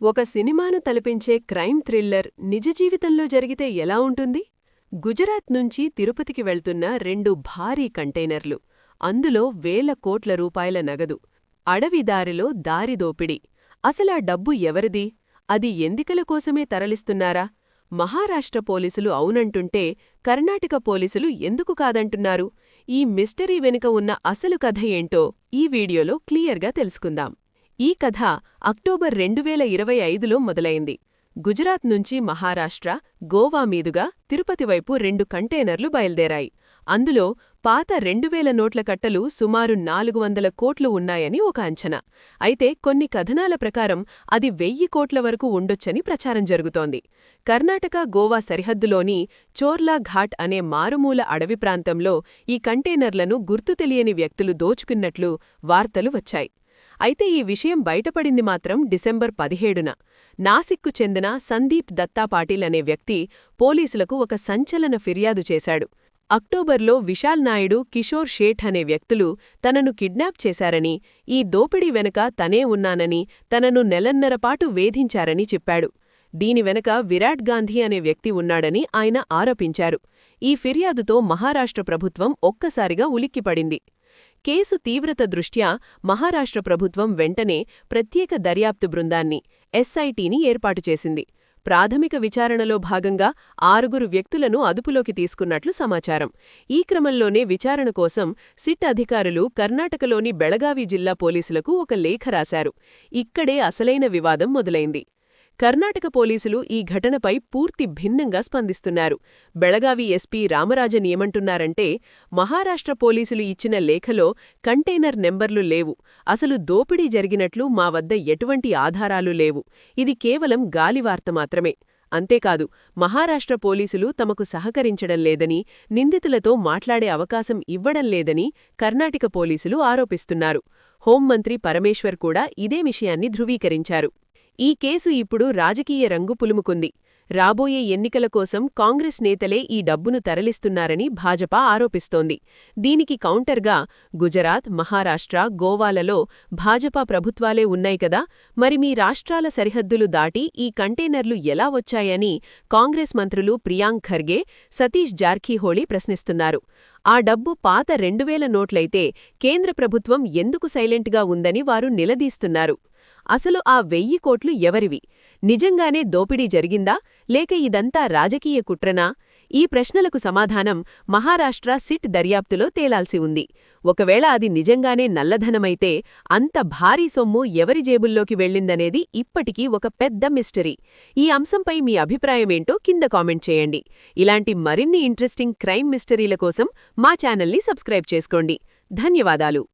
ఒక సినిమాను తలపించే క్రైమ్ థ్రిల్లర్ నిజ జీవితంలో జరిగితే ఎలా ఉంటుంది? గుజరాత్ నుంచి తిరుపతికి వెళ్తున్న 2 భారీ కంటైనర్లు, అందులో వేల కోట్ల రూపాయల నగదు, అడవిదారిలో దారిదోపిడి. అసలా డబ్బు ఎవరిది? అది ఎందికల కోసమే తరలిస్తున్నారా? మహారాష్ట్ర పోలీసులు అవునంటుంటే కర్ణాటక పోలీసులు ఎందుకు కాదంటున్నారు? ఈ మిస్టరీ వెనుక ఉన్న అసలు కథ ఏంటో ఈ వీడియోలో క్లియర్గా తెలుసుకుందాం. ఈ కథ అక్టోబర్ 2025లో మొదలైంది. గుజరాత్ నుంచి మహారాష్ట్ర, గోవా మీదుగా తిరుపతి వైపు 2 కంటైనర్లు బయల్దేరాయి. అందులో పాత 2000 నోట్ల కట్టలు సుమారు 400 కోట్లు ఉన్నాయని ఒక అంచనా. అయితే కొన్ని కథనాల ప్రకారం అది 1000 కోట్ల వరకు ఉండొచ్చని ప్రచారం జరుగుతోంది. కర్ణాటక, గోవా సరిహద్దులోని చోర్లా ఘాట్ అనే మారుమూల అడవి ప్రాంతంలో ఈ కంటైనర్లను గుర్తు తెలియని వ్యక్తులు దోచుకున్నట్లు వార్తలు వచ్చాయి. అయితే ఈ విషయం బయటపడింది మాత్రం డిసెంబర్ 17న. నాసిక్కు చెందిన సందీప్ దత్తా పాటిల్ అనే వ్యక్తి పోలీసులకు ఒక సంచలన ఫిర్యాదు చేశాడు. అక్టోబర్లో విశాల్ నాయుడు, కిషోర్ షేఠ్ అనే వ్యక్తులు తనను కిడ్నాప్ చేశారని, ఈ దోపిడీ వెనుక తనే ఉన్నానని, తనను నెలన్నరపాటు వేధించారని చెప్పాడు. దీని వెనక విరాట్ గాంధీ అనే వ్యక్తి ఉన్నాడని ఆయన ఆరోపించారు. ఈ ఫిర్యాదుతో మహారాష్ట్ర ప్రభుత్వం ఒక్కసారిగా ఉలిక్కిపడింది. కేసు తీవ్రత దృష్ట్యా మహారాష్ట్ర ప్రభుత్వం వెంటనే ప్రత్యేక దర్యాప్తు బృందాన్ని, ఎస్ఐటీని ఏర్పాటు చేసింది. ప్రాథమిక విచారణలో భాగంగా 6 వ్యక్తులను అదుపులోకి తీసుకున్నట్లు సమాచారం. ఈ క్రమంలోనే విచారణ కోసం సిట్ అధికారులు కర్ణాటకలోని బెళగావి జిల్లా పోలీసులకు ఒక లేఖ రాశారు. ఇక్కడే అసలైన వివాదం మొదలైంది. కర్ణాటక పోలీసులు ఈ ఘటనపై పూర్తి భిన్నంగా స్పందిస్తున్నారు. బెళగావి ఎస్పీ రామరాజన్ ఏమంటున్నారంటే, మహారాష్ట్ర పోలీసులు ఇచ్చిన లేఖలో కంటైనర్ నెంబర్లు లేవు, అసలు దోపిడీ జరిగినట్లు మా వద్ద ఎటువంటి ఆధారాలు లేవు, ఇది కేవలం గాలివార్త మాత్రమే. అంతేకాదు, మహారాష్ట్ర పోలీసులు తమకు సహకరించడం లేదని, నిందితులతో మాట్లాడే అవకాశం ఇవ్వడం లేదని కర్ణాటక పోలీసులు ఆరోపిస్తున్నారు. హోంమంత్రి పరమేశ్వర్ కూడా ఇదే విషయాన్ని ధృవీకరించారు. ఈ కేసు ఇప్పుడు రాజకీయ రంగు పులుముకుంది. రాబోయే ఎన్నికల కోసం కాంగ్రెస్ నేతలే ఈ డబ్బును తరలిస్తున్నారని భాజపా ఆరోపిస్తోంది. దీనికి కౌంటర్గా గుజరాత్, మహారాష్ట్ర, గోవాలలో భాజపా ప్రభుత్వాలే ఉన్నాయి కదా, మరి మీ రాష్ట్రాల సరిహద్దులు దాటి ఈ కంటైనర్లు ఎలా వచ్చాయని కాంగ్రెస్ మంత్రులు ప్రియాంక్ ఖర్గే, సతీష్ జార్ఖీహోళీ ప్రశ్నిస్తున్నారు. ఆ డబ్బు పాత 2000 నోట్లయితే కేంద్ర ప్రభుత్వం ఎందుకు సైలెంట్గా ఉందని వారు నిలదీస్తున్నారు. అసలు ఆ 1000 కోట్లు ఎవరివి? నిజంగానే దోపిడీ జరిగిందా, లేక ఇదంతా రాజకీయ కుట్రనా? ఈ ప్రశ్నలకు సమాధానం మహారాష్ట్ర సిట్ దర్యాప్తులో తేలాల్సి ఉంది. ఒకవేళ అది నిజంగానే నల్లధనమైతే అంత భారీ సొమ్ము ఎవరి జేబుల్లోకి వెళ్ళిందనేది ఇప్పటికీ ఒక పెద్ద మిస్టరీ. ఈ అంశంపై మీ అభిప్రాయమేంటో కింద కామెంట్ చేయండి. ఇలాంటి మరిన్ని ఇంట్రెస్టింగ్ క్రైమ్ మిస్టరీల కోసం మా ఛానల్ని సబ్స్క్రైబ్ చేసుకోండి. ధన్యవాదాలు.